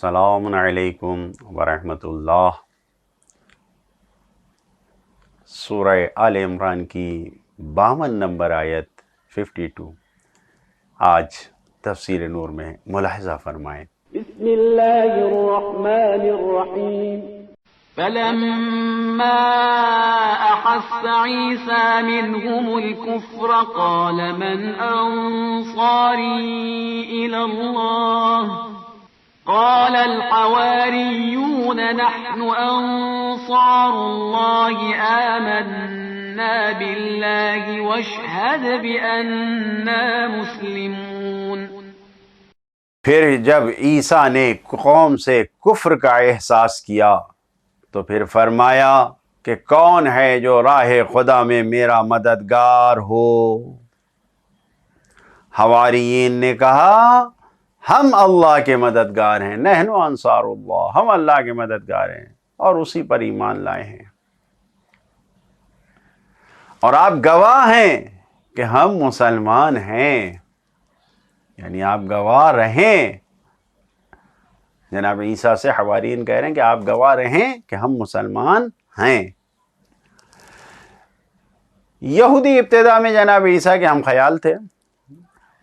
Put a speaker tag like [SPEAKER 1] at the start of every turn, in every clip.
[SPEAKER 1] السلام علیکم ورحمۃ اللہ۔ سورہ آل عمران کی 52 نمبر آیت 52 آج تفسیر نور میں ملاحظہ فرمائیں۔
[SPEAKER 2] بسم اللہ الرحمن الرحیم۔
[SPEAKER 3] فلما أحس عيسى منهم الكفر قال من أنصاري إلى الله قال الحواريون نحن أنصار الله آمنا بالله واشهد بأننا مسلمون۔
[SPEAKER 1] پھر جب عیسیٰ نے قوم سے کفر کا احساس کیا تو پھر فرمایا کہ کون ہے جو راہ خدا میں میرا مددگار ہو؟ حواریین نے کہا ہم اللہ کے مددگار ہیں، نحن انصار اللہ، ہم اللہ کے مددگار ہیں اور اسی پر ایمان لائے ہیں، اور آپ گواہ ہیں کہ ہم مسلمان ہیں، یعنی آپ گواہ رہیں۔ جناب عیسیٰ سے حواریین کہہ رہے ہیں کہ آپ گواہ رہیں کہ ہم مسلمان ہیں۔ یہودی ابتدا میں جناب عیسیٰ کے ہم خیال تھے،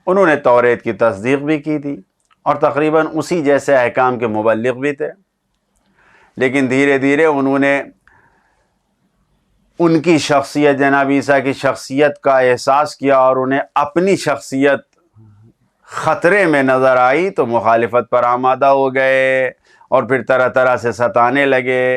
[SPEAKER 1] انہوں نے توریت کی تصدیق بھی کی تھی اور تقریباً اسی جیسے احکام کے مبلغ بھی تھے، لیکن دھیرے دھیرے انہوں نے ان کی شخصیت، جناب عیسیٰ کی شخصیت کا احساس کیا اور انہیں اپنی شخصیت خطرے میں نظر آئی تو مخالفت پر آمادہ ہو گئے اور پھر طرح طرح سے ستانے لگے۔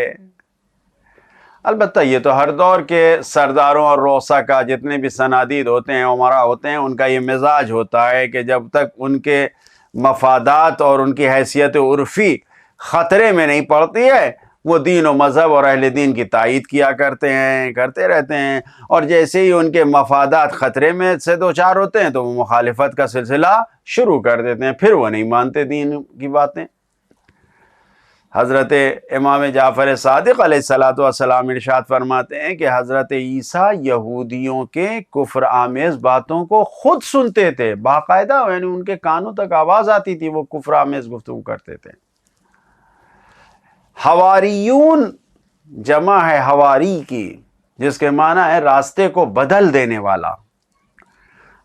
[SPEAKER 1] البتہ یہ تو ہر دور کے سرداروں اور رؤسا کا، جتنے بھی صنادید ہوتے ہیں، امراء ہوتے ہیں، ان کا یہ مزاج ہوتا ہے کہ جب تک ان کے مفادات اور ان کی حیثیت عرفی خطرے میں نہیں پڑتی ہے، وہ دین و مذہب اور اہل دین کی تائید کیا کرتے رہتے ہیں، اور جیسے ہی ان کے مفادات خطرے میں سے دوچار ہوتے ہیں تو وہ مخالفت کا سلسلہ شروع کر دیتے ہیں، پھر وہ نہیں مانتے دین کی باتیں۔ حضرت امام جعفر صادق علیہ السلام ارشاد فرماتے ہیں کہ حضرت عیسیٰ یہودیوں کے کفر آمیز باتوں کو خود سنتے تھے، باقاعدہ، یعنی ان کے کانوں تک آواز آتی تھی، وہ کفر آمیز گفتگو کرتے تھے۔ حواریون جمع ہے حواری کی، جس کے معنی ہے راستے کو بدل دینے والا۔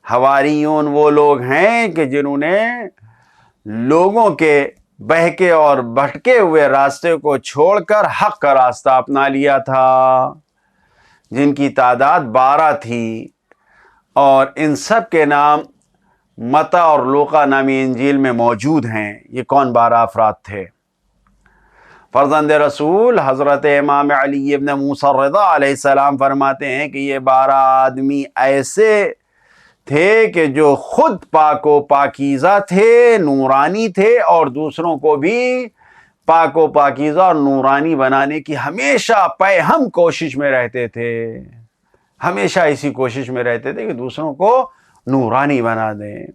[SPEAKER 1] حواریون وہ لوگ ہیں کہ جنہوں نے لوگوں کے بہکے اور بھٹکے ہوئے راستے کو چھوڑ کر حق کا راستہ اپنا لیا تھا، جن کی تعداد 12 تھی، اور ان سب کے نام متی اور لوقا نامی انجیل میں موجود ہیں۔ یہ کون 12 افراد تھے؟ فرزند رسول حضرت امام علی ابن موسیٰ الرضا علیہ السلام فرماتے ہیں کہ یہ 12 آدمی ایسے تھے کہ جو خود پاک و پاکیزہ تھے، نورانی تھے، اور دوسروں کو بھی پاک و پاکیزہ اور نورانی بنانے کی ہمیشہ ہم کوشش میں رہتے تھے، ہمیشہ اسی کوشش میں رہتے تھے کہ دوسروں کو نورانی بنا دیں۔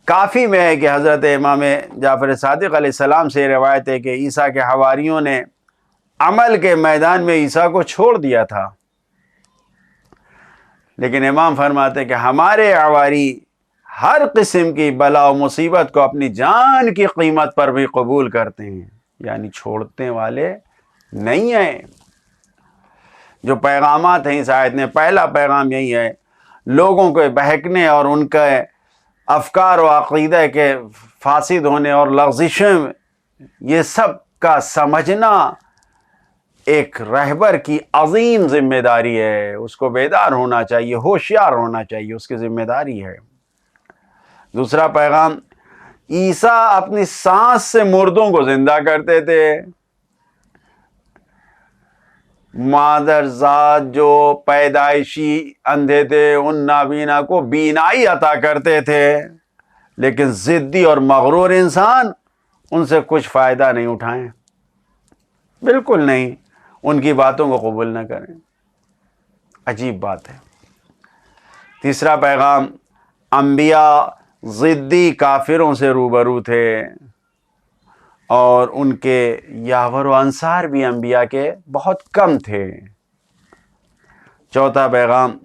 [SPEAKER 1] کافی میں ہے کہ حضرت امام جعفر صادق علیہ السلام سے روایت ہے کہ عیسیٰ کے حواریوں نے عمل کے میدان میں عیسیٰ کو چھوڑ دیا تھا، لیکن امام فرماتے ہیں کہ ہمارے حواری ہر قسم کی بلا و مصیبت کو اپنی جان کی قیمت پر بھی قبول کرتے ہیں، یعنی چھوڑنے والے نہیں ہیں۔ جو پیغامات ہیں اس آیت میں، پہلا پیغام یہی ہے، لوگوں کو بہکنے اور ان کے افکار و عقیدہ کے فاسد ہونے اور لغزشیں، یہ سب کا سمجھنا ایک رہبر کی عظیم ذمہ داری ہے، اس کو بیدار ہونا چاہیے، ہوشیار ہونا چاہیے، اس کی ذمہ داری ہے۔ دوسرا پیغام، عیسیٰ اپنی سانس سے مردوں کو زندہ کرتے تھے۔ مادرزاد جو پیدائشی اندھے تھے، ان نابینا کو بینائی عطا کرتے تھے، لیکن ضدی اور مغرور انسان ان سے کچھ فائدہ نہیں اٹھائیں، بالکل نہیں، ان کی باتوں کو قبول نہ کریں۔ عجیب بات ہے۔ تیسرا پیغام، انبیاء ضدی کافروں سے روبرو تھے، اور ان کے یاور و انصار بھی انبیاء کے بہت کم تھے۔ چوتھا پیغام،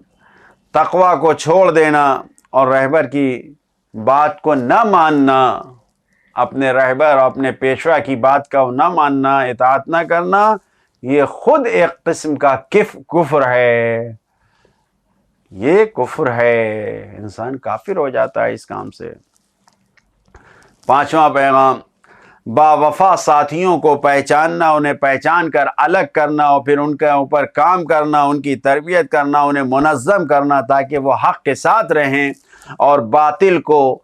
[SPEAKER 1] تقوی کو چھوڑ دینا اور رہبر کی بات کو نہ ماننا اپنے رہبر اور اپنے پیشوا کی بات کا نہ ماننا، اطاعت نہ کرنا، یہ خود ایک قسم کا کفر ہے، یہ کفر ہے، انسان کافر ہو جاتا ہے اس کام سے۔ پانچواں پیغام، با وفا ساتھیوں کو پہچاننا، انہیں پہچان کر الگ کرنا اور پھر ان کے اوپر کام کرنا، ان کی تربیت کرنا، انہیں منظم کرنا تاکہ وہ حق کے ساتھ رہیں اور باطل کو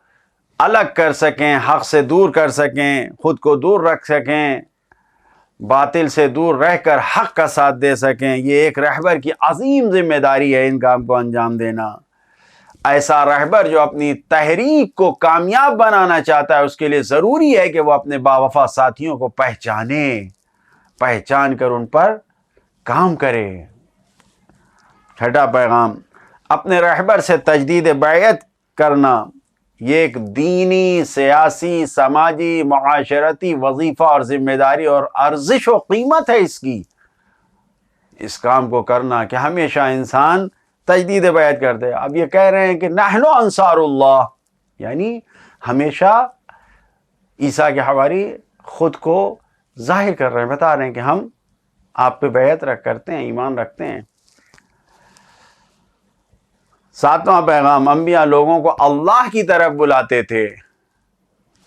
[SPEAKER 1] الگ کر سکیں، حق سے دور کر سکیں، خود کو دور رکھ سکیں، باطل سے دور رہ کر حق کا ساتھ دے سکیں۔ یہ ایک رہبر کی عظیم ذمہ داری ہے ان کام کو انجام دینا۔ ایسا رہبر جو اپنی تحریک کو کامیاب بنانا چاہتا ہے، اس کے لیے ضروری ہے کہ وہ اپنے باوفا ساتھیوں کو پہچان کر ان پر کام کرے۔ چھٹا پیغام، اپنے رہبر سے تجدید بیعت کرنا، یہ ایک دینی، سیاسی، سماجی، معاشرتی وظیفہ اور ذمہ داری اور ارزش و قیمت ہے اس کی، اس کام کو کرنا کہ ہمیشہ انسان تجدید بیعت کرتے۔ اب یہ کہہ رہے ہیں کہ نحن انصار اللہ، یعنی ہمیشہ عیسیٰ کے حواری خود کو ظاہر کر رہے ہیں، بتا رہے ہیں کہ ہم آپ پہ بیعت کرتے ہیں، ایمان رکھتے ہیں۔ ساتواں پیغام، انبیاء لوگوں کو اللہ کی طرف بلاتے تھے،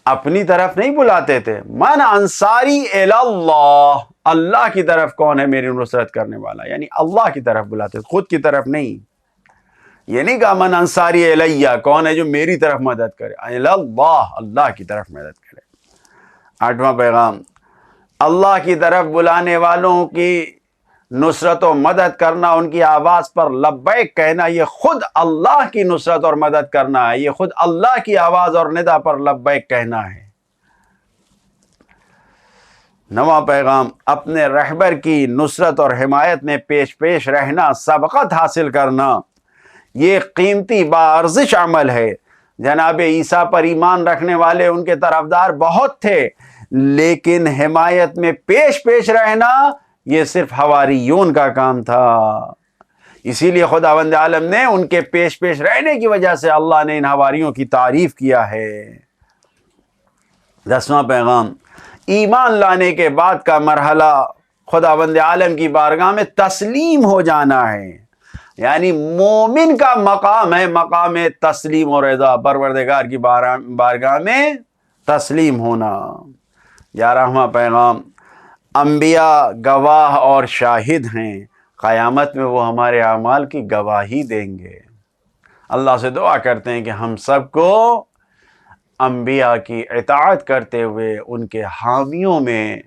[SPEAKER 1] اپنی طرف نہیں بلاتے تھے۔ من انصاری الی اللہ، اللہ کی طرف کون ہے میری نصرت کرنے والا، یعنی اللہ کی طرف بلاتے تھے، خود کی طرف نہیں۔ یہ نہیں کہا من انصاری الیہ، کون ہے جو میری طرف مدد کرے، الی اللہ، اللہ کی طرف مدد کرے۔ آٹھواں پیغام، اللہ کی طرف بلانے والوں کی نصرت و مدد کرنا، ان کی آواز پر لبیک کہنا، یہ خود اللہ کی نصرت اور مدد کرنا ہے، یہ خود اللہ کی آواز اور ندا پر لبیک کہنا ہے۔ نواں پیغام، اپنے رہبر کی نصرت اور حمایت میں پیش رہنا، سبقت حاصل کرنا، یہ قیمتی باارزش عمل ہے۔ جناب عیسیٰ پر ایمان رکھنے والے ان کے طرفدار بہت تھے، لیکن حمایت میں پیش رہنا یہ صرف حواریون کا کام تھا۔ اسی لیے خداوند عالم نے ان کے پیش رہنے کی وجہ سے اللہ نے ان حواریوں کی تعریف کیا ہے۔ 10واں پیغام، ایمان لانے کے بعد کا مرحلہ خداوند عالم کی بارگاہ میں تسلیم ہو جانا ہے، یعنی مومن کا مقام ہے مقام تسلیم و رضا، پروردگار کی بارگاہ میں تسلیم ہونا۔ 11واں پیغام، انبیاء گواہ اور شاہد ہیں، قیامت میں وہ ہمارے اعمال کی گواہی دیں گے۔ اللہ سے دعا کرتے ہیں کہ ہم سب کو انبیاء کی اطاعت کرتے ہوئے ان کے حامیوں میں،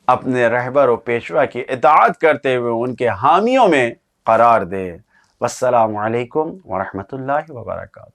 [SPEAKER 1] اپنے رہبر و پیشوا کی اطاعت کرتے ہوئے ان کے حامیوں میں قرار دے۔ والسلام علیکم ورحمۃ اللہ وبرکاتہ۔